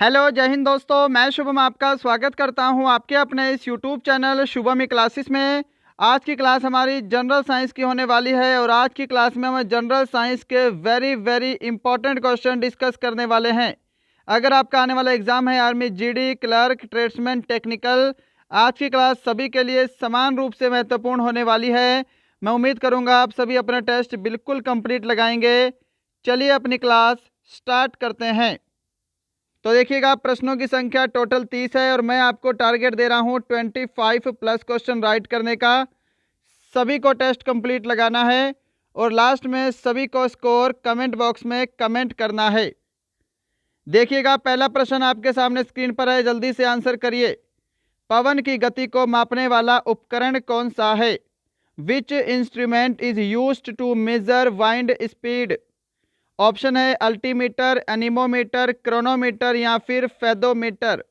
Hello, जय हिंद दोस्तों। मैं शुभम आपका स्वागत करता हूं आपके अपने इस यूट्यूब चैनल शुभम क्लासेस में। आज की क्लास हमारी जनरल साइंस की होने वाली है और आज की क्लास में हम जनरल साइंस के very very important question discuss करने वाले हैं। अगर आपका आने वाला एग्जाम है army GD, clerk, tradesman, technical, आज की क्लास सभी के लिए समान रूप से महत्वपूर्ण होने वाली है। मैं उम्मीद करूँगा आप सभी अपना टेस्ट बिल्कुल कंप्लीट लगाएंगे। चलिए अपनी क्लास स्टार्ट करते हैं। तो देखिएगा, प्रश्नों की संख्या टोटल 30 है और मैं आपको टारगेट दे रहा हूं 25 प्लस क्वेश्चन राइट करने का। सभी को टेस्ट कंप्लीट लगाना है और लास्ट में सभी को स्कोर कमेंट बॉक्स में कमेंट करना है। देखिएगा, पहला प्रश्न आपके सामने स्क्रीन पर है, जल्दी से आंसर करिए। पवन की गति को मापने वाला उपकरण कौन सा है? Which instrument is used to measure wind speed? Option है अल्टीमीटर, एनीमोमीटर, क्रोनोमीटर या फिर फेदोमीटर।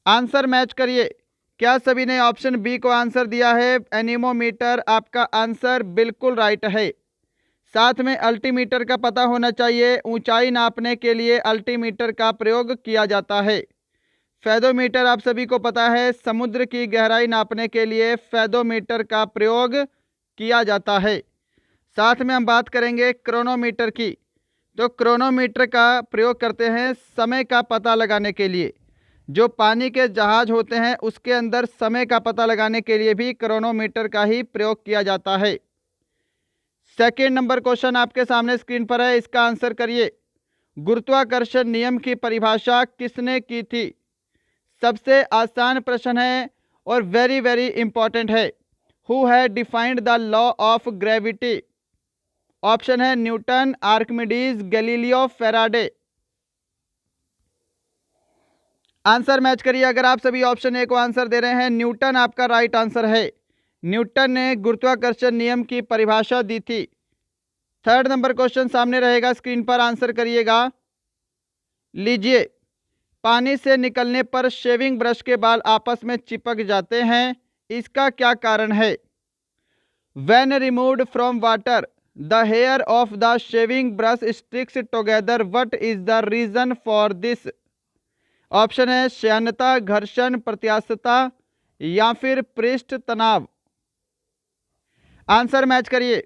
आंसर मैच करिए। क्या सभी ने ऑप्शन बी को आंसर दिया है? एनीमोमीटर आपका आंसर बिल्कुल राइट है। साथ में अल्टीमीटर का पता होना चाहिए, ऊंचाई नापने के लिए अल्टीमीटर का प्रयोग किया जाता है। फेदोमीटर आप सभी को पता है, समुद्र की गहराई नापने के लिए फेदोमीटर का प्रयोग किया जाता है। साथ में हम बात करेंगे क्रोनोमीटर की। तो क्रोनोमीटर का प्रयोग करते हैं समय का पता लगाने के लिए। जो पानी के जहाज होते हैं उसके अंदर समय का पता लगाने के लिए भी क्रोनोमीटर का ही प्रयोग किया जाता है। सेकेंड नंबर क्वेश्चन आपके सामने स्क्रीन पर है, इसका आंसर करिए। गुरुत्वाकर्षण नियम की परिभाषा किसने की थी? सबसे आसान प्रश्न है और वेरी वेरी इंपॉर्टेंट है। Who had defined the law of gravity? Option है Newton, Archimedes, Galileo, Faraday. Answer match करिए। अगर आप सभी ऑप्शन ए को आंसर दे रहे हैं, न्यूटन आपका राइट आंसर है। न्यूटन ने गुरुत्वाकर्षण नियम की परिभाषा दी थी। थर्ड नंबर क्वेश्चन सामने रहेगा स्क्रीन पर, आंसर करिएगा। लीजिए, पानी से निकलने पर शेविंग ब्रश के बाल आपस में चिपक जाते हैं, इसका क्या कारण है? When removed from water, the hair of the shaving brush sticks together. What is the reason for this? Option है श्यानता, घर्षण, प्रत्यास्थता या फिर पृष्ठ तनाव। आंसर मैच करिए।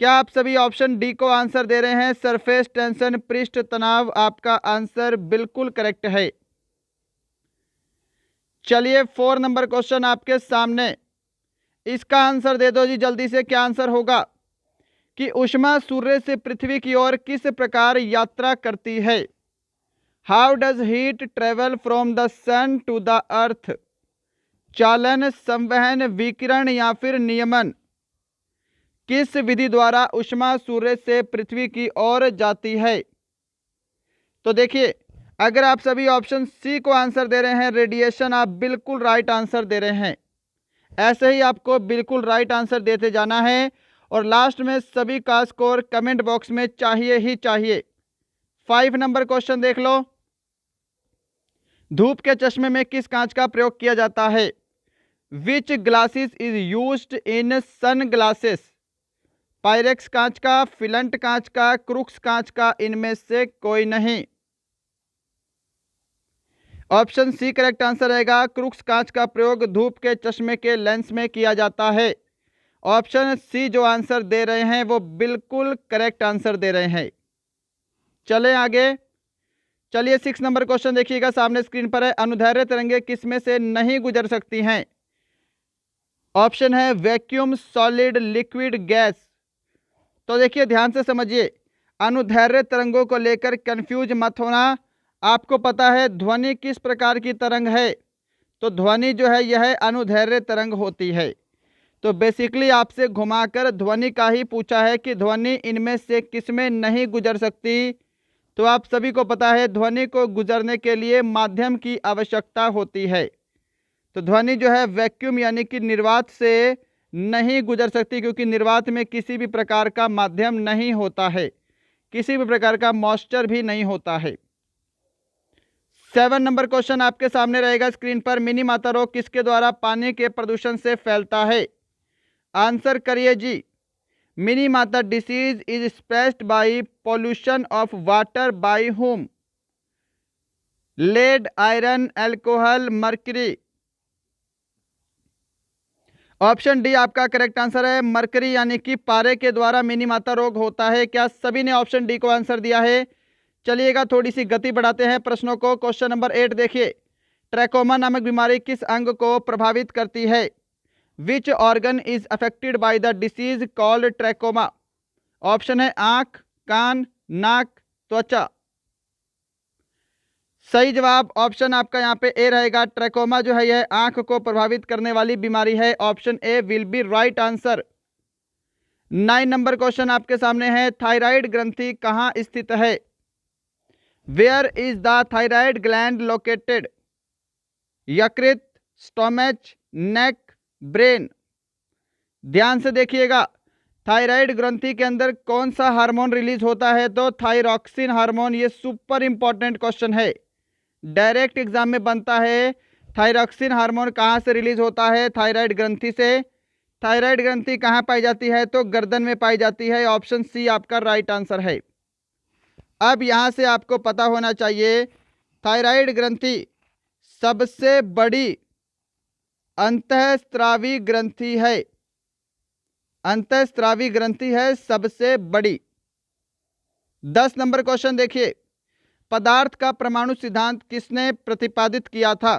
क्या आप सभी ऑप्शन डी को आंसर दे रहे हैं? सरफेस टेंशन, पृष्ठ तनाव आपका आंसर बिल्कुल करेक्ट है। चलिए 4 नंबर क्वेश्चन आपके सामने, इसका आंसर दे दो जी जल्दी से। क्या आंसर होगा कि ऊष्मा सूर्य से पृथ्वी की ओर किस प्रकार यात्रा करती है? How does heat travel from the sun to the earth? चालन, संवहन, विकिरण या फिर नियमन? किस विधि द्वारा ऊष्मा सूर्य से पृथ्वी की ओर जाती है? तो देखिए, अगर आप सभी ऑप्शन सी को आंसर दे रहे हैं रेडिएशन, आप बिल्कुल राइट आंसर दे रहे हैं। ऐसे ही आपको बिल्कुल राइट आंसर देते जाना है और लास्ट में सभी का स्कोर कमेंट बॉक्स में चाहिए ही चाहिए। 5 नंबर क्वेश्चन देख लो। धूप के चश्मे में किस कांच का प्रयोग किया जाता है? Which glasses is used in sun glasses? Pyrex कांच का, फिलंट कांच का, क्रूक्स कांच का, इनमें से कोई नहीं। ऑप्शन सी करेक्ट आंसर रहेगा। क्रूक्स कांच का प्रयोग धूप के चश्मे के लेंस में किया जाता है। ऑप्शन सी जो आंसर दे रहे हैं वो बिल्कुल करेक्ट आंसर दे रहे हैं। चलें आगे। चलिए 6 नंबर क्वेश्चन देखिएगा, सामने स्क्रीन पर है। अनुदैर्ध्य तरंगे किसमें से नहीं गुजर सकती हैं? ऑप्शन है वैक्यूम, सॉलिड, लिक्विड, गैस। तो देखिए ध्यान से समझिए, अनुदैर्ध्य तरंगों को लेकर कंफ्यूज मत होना। आपको पता है ध्वनि किस प्रकार की तरंग है? तो ध्वनि जो है यह अनुदैर्ध्य तरंग होती है। तो बेसिकली आपसे घुमाकर ध्वनि का ही पूछा है कि ध्वनि इनमें से किसमें नहीं गुजर सकती। तो आप सभी को पता है ध्वनि को गुजरने के लिए माध्यम की आवश्यकता होती है। तो ध्वनि जो है वैक्यूम यानी कि निर्वात से नहीं गुजर सकती, क्योंकि निर्वात में किसी भी प्रकार का माध्यम नहीं होता है, किसी भी प्रकार का मॉइस्चर भी नहीं होता है। 7 नंबर क्वेश्चन आपके सामने रहेगा स्क्रीन पर। मिनी माता रोग किसके द्वारा पानी के प्रदूषण से फैलता है? आंसर करिए जी। Minamata disease is spread by pollution of water by whom? Lead, iron, alcohol, mercury. Option D आपका करेक्ट आंसर है, मरकरी, यानी कि पारे के द्वारा मिनीमाता रोग होता है। क्या सभी ने ऑप्शन डी को आंसर दिया है? चलिएगा थोड़ी सी गति बढ़ाते हैं प्रश्नों को। क्वेश्चन नंबर 8 देखिए, ट्रैकोमा नामक बीमारी किस अंग को प्रभावित करती है? Which organ is affected by the disease called trachoma? Option है आंख, कान, नाक, त्वचा। सही जवाब ऑप्शन आपका यहाँ पे ए रहेगा। ट्रैकोमा जो है यह आंख को प्रभावित करने वाली बीमारी है। Option A will be right answer. 9 नंबर क्वेश्चन आपके सामने है, थायराइड ग्रंथि कहाँ स्थित है? Where is the thyroid gland located? यकृत, स्टोमच, नेक, ब्रेन। ध्यान से देखिएगा, थायराइड ग्रंथि के अंदर कौन सा हार्मोन रिलीज होता है? तो थायरॉक्सिन हार्मोन। ये सुपर इंपॉर्टेंट क्वेश्चन है, डायरेक्ट एग्जाम में बनता है। थायरॉक्सिन हार्मोन कहाँ से रिलीज होता है? थायराइड ग्रंथि से। थायराइड ग्रंथि कहाँ पाई जाती है? तो गर्दन में पाई जाती है। ऑप्शन सी आपका राइट आंसर है। अब यहाँ से आपको पता होना चाहिए, थायराइड ग्रंथि सबसे बड़ी अंतःस्रावी ग्रंथि है। अंतःस्रावी ग्रंथि है सबसे बड़ी। 10 नंबर क्वेश्चन देखिए, पदार्थ का परमाणु सिद्धांत किसने प्रतिपादित किया था?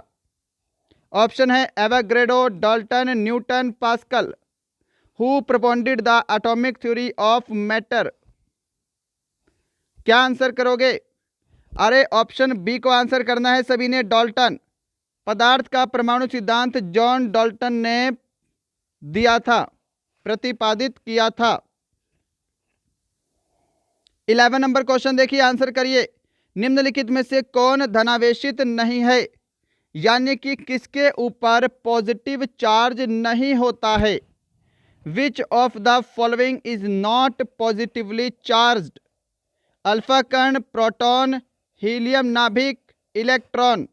ऑप्शन है Avogadro, Dalton, Newton, Pascal. Who propounded the atomic theory of matter? क्या आंसर करोगे? अरे ऑप्शन बी को आंसर करना है सभी ने, डाल्टन। पदार्थ का परमाणु सिद्धांत जॉन डाल्टन ने दिया था, प्रतिपादित किया था। 11 नंबर क्वेश्चन देखिए, आंसर करिए। निम्नलिखित में से कौन धनावेशित नहीं है? यानी कि किसके ऊपर पॉजिटिव चार्ज नहीं होता है? Which of the following is not positively charged? Alpha कण, प्रोटॉन, हीलियम नाभिक, इलेक्ट्रॉन।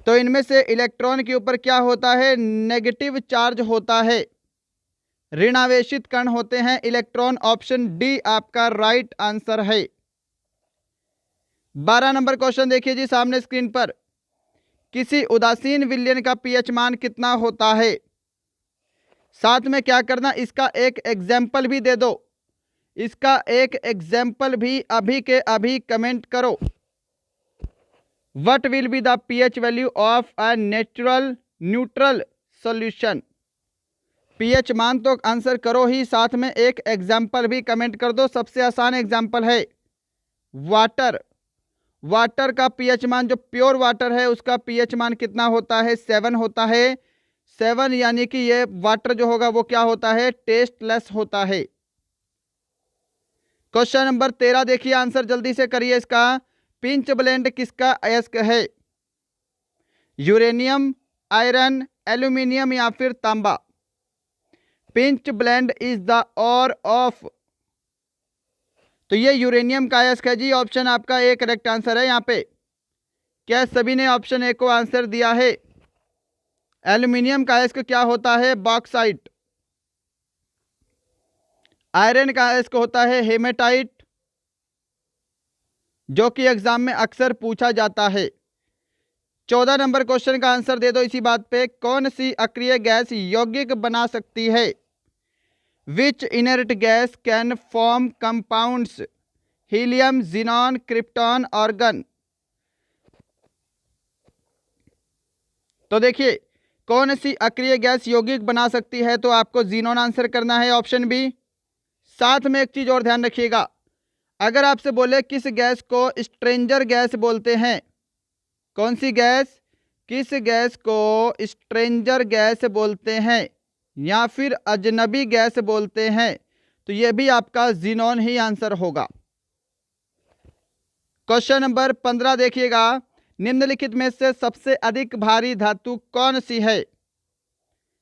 तो इनमें से इलेक्ट्रॉन के ऊपर क्या होता है? नेगेटिव चार्ज होता है, ऋणावेशित कण होते हैं इलेक्ट्रॉन। ऑप्शन डी आपका राइट आंसर है। 12 नंबर क्वेश्चन देखिए जी सामने स्क्रीन पर, किसी उदासीन विलयन का पीएच मान कितना होता है? साथ में क्या करना, इसका एक एग्जाम्पल भी दे दो। इसका एक एग्जाम्पल भी अभी के अभी कमेंट करो। What will be the pH value of a natural neutral solution? PH मान तो आंसर करो ही, साथ में एक एग्जाम्पल भी कमेंट कर दो। सबसे आसान एग्जाम्पल है वाटर। वाटर का पीएच मान, जो प्योर वाटर है उसका पीएच मान कितना होता है? 7 होता है। 7 यानी कि ये वाटर जो होगा वो क्या होता है? टेस्टलेस होता है। क्वेश्चन नंबर 13 देखिए, आंसर जल्दी से करिए इसका। पिंच ब्लेंड किसका अयस्क है? यूरेनियम, आयरन, एल्यूमिनियम या फिर तांबा? Pinch blend is the or of, तो ये यूरेनियम का अयस्क है जी। ऑप्शन आपका ए करेक्ट आंसर है। यहाँ पे क्या सभी ने ऑप्शन ए को आंसर दिया है? एल्यूमिनियम का अयस्क क्या होता है? बॉक्साइट। आयरन का अयस्क होता है हेमेटाइट, जो कि एग्जाम में अक्सर पूछा जाता है। 14 नंबर क्वेश्चन का आंसर दे दो इसी बात पे, कौन सी अक्रिय गैस यौगिक बना सकती है? Which inert gas can form compounds? Helium, xenon, krypton, argon. तो देखिए, कौन सी अक्रिय गैस यौगिक बना सकती है? तो आपको जीनॉन आंसर करना है, ऑप्शन बी। साथ में एक चीज और ध्यान रखिएगा, अगर आपसे बोले किस गैस को स्ट्रेंजर गैस बोलते हैं, कौन सी गैस, किस गैस को स्ट्रेंजर गैस बोलते हैं या फिर अजनबी गैस बोलते हैं, तो यह भी आपका जीनॉन ही आंसर होगा। क्वेश्चन नंबर 15 देखिएगा, निम्नलिखित में से सबसे अधिक भारी धातु कौन सी है?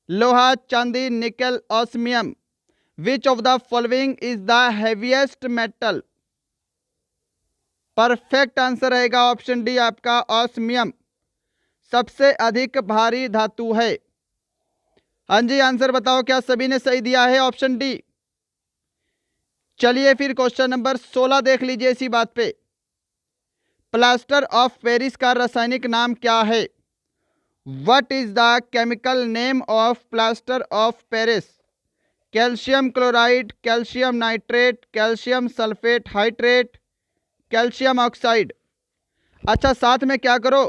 लोहा, चांदी, निकल, osmium. Which of the following is the heaviest metal? Perfect answer रहेगा ऑप्शन डी आपका, ऑस्मियम सबसे अधिक भारी धातु है। हाँ जी, आंसर बताओ, क्या सभी ने सही दिया है? Option D. चलिए फिर क्वेश्चन नंबर 16 देख लीजिए इसी बात पे, प्लास्टर ऑफ पेरिस का रासायनिक नाम क्या है? What is the chemical name of plaster of Paris? Calcium chloride, calcium nitrate, calcium sulphate hydrate, calcium oxide. अच्छा, साथ में क्या करो,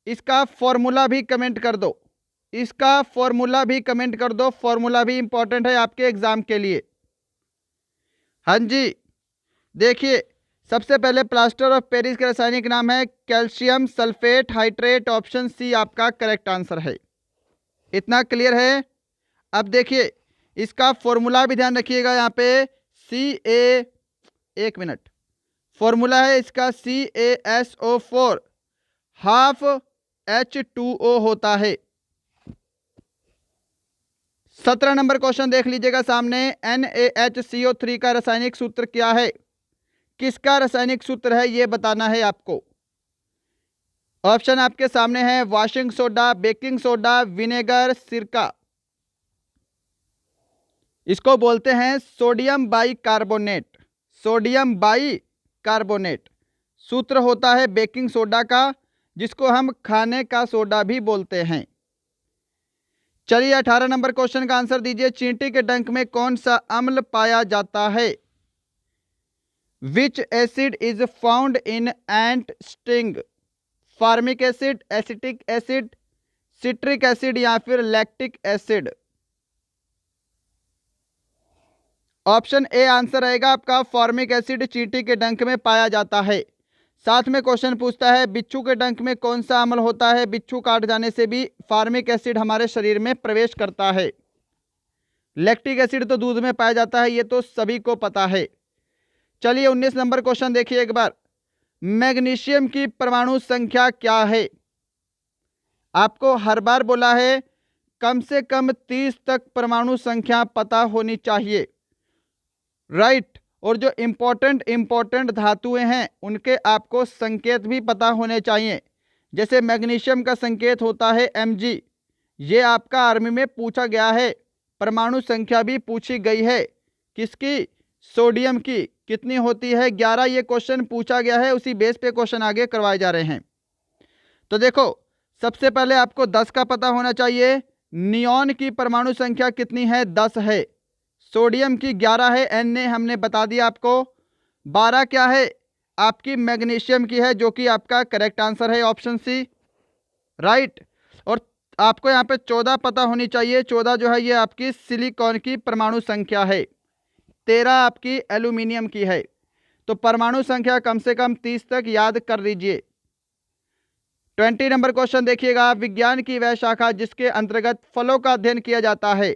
इसका फॉर्मूला भी कमेंट कर दो, इसका फॉर्मूला भी कमेंट कर दो, फॉर्मूला भी इंपॉर्टेंट है आपके एग्जाम के लिए। हाँ जी, देखिए सबसे पहले प्लास्टर ऑफ पेरिस का रासायनिक नाम है calcium sulphate hydrate, option C आपका करेक्ट आंसर है। इतना क्लियर है? अब देखिए इसका फॉर्मूला भी ध्यान रखिएगा, यहाँ पे एक मिनट, फॉर्मूला है इसका CaSO4 हाफ H2O होता है। 17 नंबर क्वेश्चन देख लीजिएगा सामने, NaHCO3 का रासायनिक सूत्र क्या है? किसका रासायनिक सूत्र है ये बताना है आपको। ऑप्शन आपके सामने है washing soda, baking soda, vinegar, सिरका। इसको बोलते हैं सोडियम बाइकार्बोनेट, सोडियम बाइकार्बोनेट। सूत्र होता है बेकिंग सोडा का, जिसको हम खाने का सोडा भी बोलते हैं। चलिए 18 नंबर क्वेश्चन का आंसर दीजिए, चींटी के डंक में कौन सा अम्ल पाया जाता है? विच acid is found in ant sting? Formic acid, acetic acid, citric acid या फिर lactic acid? Option A answer रहेगा आपका, फॉर्मिक एसिड चींटी के डंक में पाया जाता है। साथ में क्वेश्चन पूछता है बिच्छू के डंक में कौन सा अम्ल होता है? बिच्छू काट जाने से भी फार्मिक एसिड हमारे शरीर में प्रवेश करता है। लैक्टिक एसिड तो दूध में पाया जाता है, ये तो सभी को पता है। चलिए 19 नंबर क्वेश्चन देखिए एक बार, मैग्नीशियम की परमाणु संख्या क्या है? आपको हर बार बोला है कम से कम 30 तक परमाणु संख्या पता होनी चाहिए, राइट। और जो इंपॉर्टेंट धातुएं हैं उनके आपको संकेत भी पता होने चाहिए। जैसे मैग्नीशियम का संकेत होता है Mg, ये आपका आर्मी में पूछा गया है। परमाणु संख्या भी पूछी गई है, किसकी? सोडियम की। कितनी होती है? 11। ये क्वेश्चन पूछा गया है, उसी बेस पे क्वेश्चन आगे करवाए जा रहे हैं। तो देखो सबसे पहले आपको 10 का पता होना चाहिए। नियॉन की परमाणु संख्या कितनी है? 10 है। सोडियम की 11 है, N ने हमने बता दिया आपको। 12 क्या है? आपकी मैग्नीशियम की है, जो कि आपका करेक्ट आंसर है, ऑप्शन सी, राइट। और आपको यहाँ पे 14 पता होनी चाहिए। 14 जो है ये आपकी सिलिकॉन की परमाणु संख्या है। 13 आपकी एल्यूमिनियम की है। तो परमाणु संख्या कम से कम 30 तक याद कर लीजिए। 20 नंबर क्वेश्चन देखिएगा, विज्ञान की वह शाखा जिसके अंतर्गत फलों का अध्ययन किया जाता है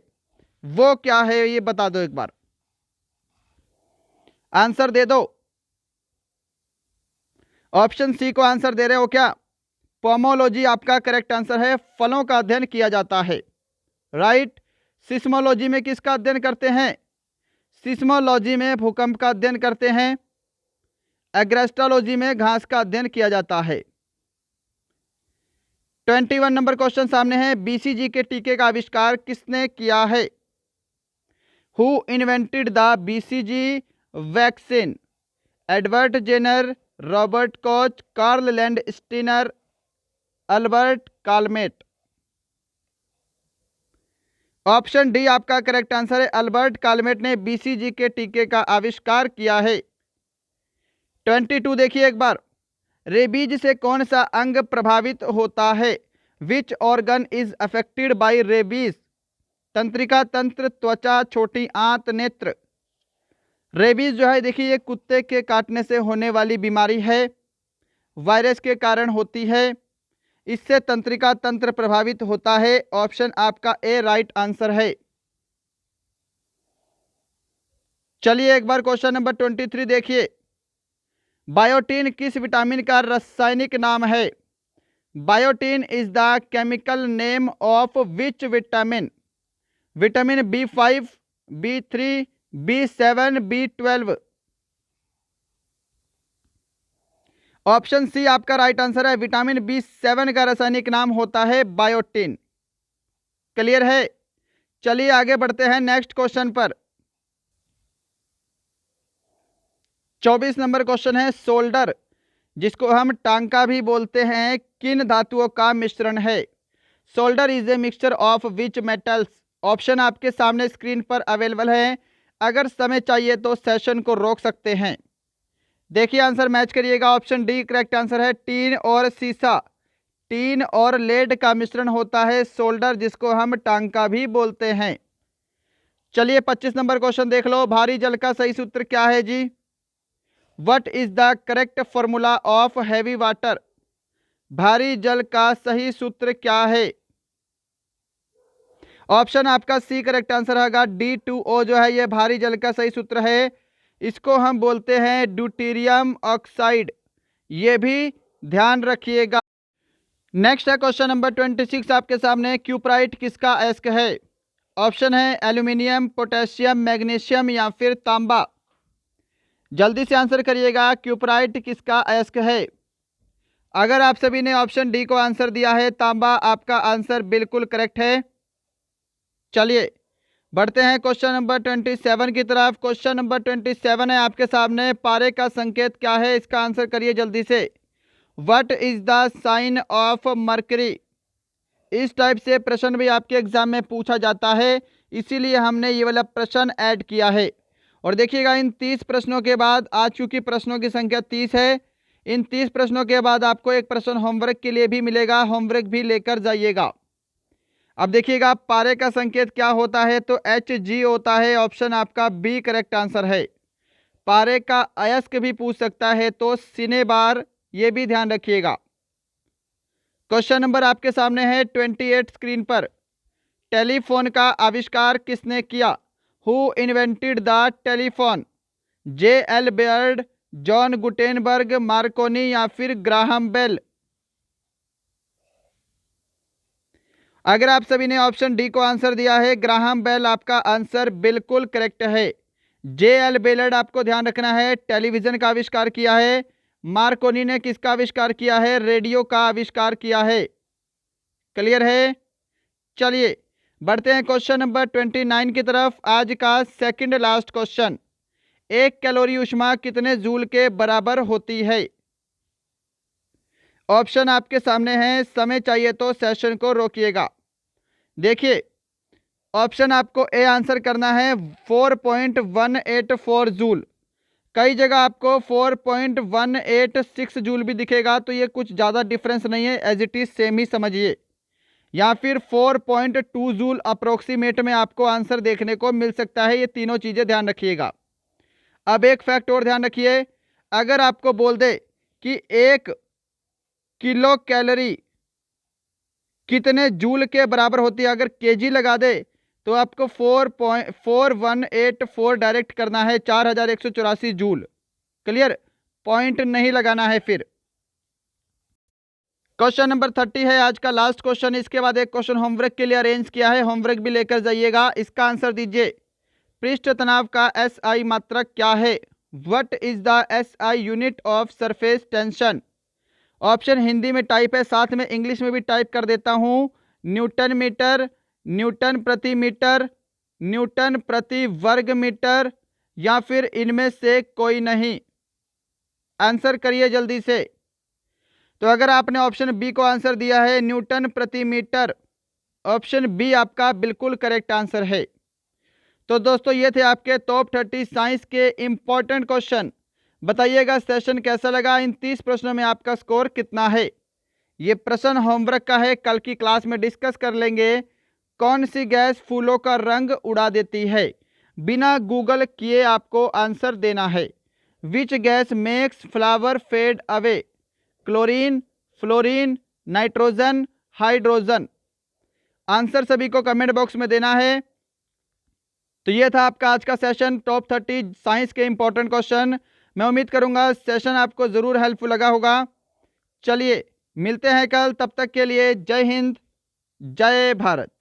वो क्या है? ये बता दो एक बार, आंसर दे दो। ऑप्शन सी को आंसर दे रहे हो क्या? पोमोलॉजी आपका करेक्ट आंसर है, फलों का अध्ययन किया जाता है, राइट। सिस्मोलॉजी में किसका अध्ययन करते हैं? सिस्मोलॉजी में भूकंप का अध्ययन करते हैं। एग्रेस्ट्रोलॉजी में घास का अध्ययन किया जाता है। 21 नंबर क्वेश्चन सामने है, BCG के टीके का आविष्कार किसने किया है? Who invented the BCG vaccine? Edward Jenner, Robert Koch, Karl Landsteiner, Albert Calmette. Option D आपका करेक्ट आंसर है, अल्बर्ट कालमेट ने BCG के टीके का आविष्कार किया है। 22 देखिए एक बार, रेबीज से कौन सा अंग प्रभावित होता है? Which organ is affected by rabies? तंत्रिका तंत्र, त्वचा, छोटी आंत, नेत्र। रेबीज जो है देखिए ये कुत्ते के काटने से होने वाली बीमारी है, वायरस के कारण होती है। इससे तंत्रिका तंत्र प्रभावित होता है। ऑप्शन आपका ए राइट आंसर है। चलिए एक बार क्वेश्चन नंबर 23 देखिए, बायोटीन किस विटामिन का रासायनिक नाम है? Biotin is the chemical name of which vitamin? Vitamin B5, B3, B7, B12। Option C आपका राइट आंसर है, विटामिन B7 का रासायनिक नाम होता है बायोटीन। क्लियर है? चलिए आगे बढ़ते हैं नेक्स्ट क्वेश्चन पर। 24 नंबर क्वेश्चन है, सोल्डर जिसको हम टांका भी बोलते हैं, किन धातुओं का मिश्रण है? Solder is a mixture of which metals? Option आपके सामने स्क्रीन पर अवेलेबल है। अगर समय चाहिए तो सेशन को रोक सकते हैं। देखिए आंसर मैच करिएगा। ऑप्शन डी करेक्ट आंसर है। टीन और सीसा, टीन और लेड का मिश्रण होता है सोल्डर, जिसको हम टांका भी बोलते हैं। चलिए 25 नंबर क्वेश्चन देख लो। भारी जल का सही सूत्र क्या है जी? What is the correct formula of heavy water? भारी जल का सही सूत्र क्या है? ऑप्शन आपका सी करेक्ट आंसर होगा। D2O जो है ये भारी जल का सही सूत्र है। इसको हम बोलते हैं ड्यूटेरियम ऑक्साइड, ये भी ध्यान रखिएगा। नेक्स्ट है क्वेश्चन नंबर 26 आपके सामने। क्यूप्राइट किसका अयस्क है? ऑप्शन है एल्यूमिनियम, पोटेशियम, मैग्नीशियम या फिर तांबा। जल्दी से आंसर करिएगा। क्यूप्राइट किसका अयस्क है? अगर आप सभी ने ऑप्शन डी को आंसर दिया है तांबा, आपका आंसर बिल्कुल करेक्ट है। चलिए बढ़ते हैं क्वेश्चन नंबर 27 की तरफ। क्वेश्चन नंबर 27 है आपके सामने। पारे का संकेत क्या है? इसका आंसर करिए जल्दी से। What is the sign of mercury? इस टाइप से प्रश्न भी आपके एग्जाम में पूछा जाता है, इसीलिए हमने ये वाला प्रश्न ऐड किया है। और देखिएगा इन 30 प्रश्नों के बाद, आज चूंकि प्रश्नों की संख्या 30 है, इन 30 प्रश्नों के बाद आपको एक प्रश्न होमवर्क के लिए भी मिलेगा, होमवर्क भी लेकर जाइएगा। अब देखिएगा पारे का संकेत क्या होता है, तो Hg होता है। ऑप्शन आपका बी करेक्ट आंसर है। पारे का अयस्क भी पूछ सकता है तो सिनेबार, ये भी ध्यान रखिएगा। क्वेश्चन नंबर आपके सामने है 28 स्क्रीन पर। टेलीफोन का आविष्कार किसने किया? Who invented the telephone? J.L. Baird, John Gutenberg, Markovnikov या फिर ग्राहम बेल? अगर आप सभी ने ऑप्शन डी को आंसर दिया है ग्राहम बेल, आपका आंसर बिल्कुल करेक्ट है। J.L. बेयर्ड आपको ध्यान रखना है, टेलीविजन का आविष्कार किया है। मार्कोनी ने किसका आविष्कार किया है? रेडियो का आविष्कार किया है। क्लियर है? चलिए बढ़ते हैं क्वेश्चन नंबर 29 की तरफ। आज का सेकंड लास्ट क्वेश्चन। 1 कैलोरी ऊष्मा कितने जूल के बराबर होती है? ऑप्शन आपके सामने है, समय चाहिए तो सेशन को रोकिएगा। देखिए ऑप्शन आपको ए आंसर करना है 4.184 जूल। कई जगह आपको 4.186 जूल भी दिखेगा, तो ये कुछ ज़्यादा डिफरेंस नहीं है, एज इट इज सेम ही समझिए। या फिर 4.2 जूल अप्रोक्सीमेट में आपको आंसर देखने को मिल सकता है। ये तीनों चीज़ें ध्यान रखिएगा। अब एक फैक्ट और ध्यान रखिए, अगर आपको बोल दे कि 1 किलो कैलोरी कितने जूल के बराबर होती है, अगर केजी लगा दे तो आपको 4.4184 डायरेक्ट करना है, 4184 जूल। क्लियर? पॉइंट नहीं लगाना है। फिर क्वेश्चन नंबर 30 है आज का लास्ट क्वेश्चन। इसके बाद एक क्वेश्चन होमवर्क के लिए अरेंज किया है, होमवर्क भी लेकर जाइएगा। इसका आंसर दीजिए। पृष्ठ तनाव का SI मात्रक क्या है? What is the SI unit of surface tension? Option Hindi में टाइप है, साथ में इंग्लिश में भी टाइप कर देता हूं। न्यूटन मीटर, न्यूटन प्रति मीटर, न्यूटन प्रति वर्ग मीटर, या फिर इनमें से कोई नहीं। आंसर करिए जल्दी से। तो अगर आपने ऑप्शन बी को आंसर दिया है न्यूटन प्रति मीटर, ऑप्शन बी आपका बिल्कुल करेक्ट आंसर है। तो दोस्तों ये थे आपके टॉप 30 साइंस के इंपॉर्टेंट क्वेश्चन। बताइएगा सेशन कैसा लगा, इन 30 प्रश्नों में आपका स्कोर कितना है? ये प्रश्न होमवर्क का है, कल की क्लास में डिस्कस कर लेंगे। कौन सी गैस फूलों का रंग उड़ा देती है? बिना गूगल किए आपको आंसर देना है। Which gas makes flower fade away? Chlorine, fluorine, nitrogen, hydrogen? Answer सभी को कमेंट बॉक्स में देना है। तो ये था आपका आज का सेशन, टॉप 30 साइंस के इंपॉर्टेंट क्वेश्चन। मैं उम्मीद करूंगा सेशन आपको ज़रूर हेल्पफुल लगा होगा। चलिए मिलते हैं कल, तब तक के लिए जय हिंद, जय भारत।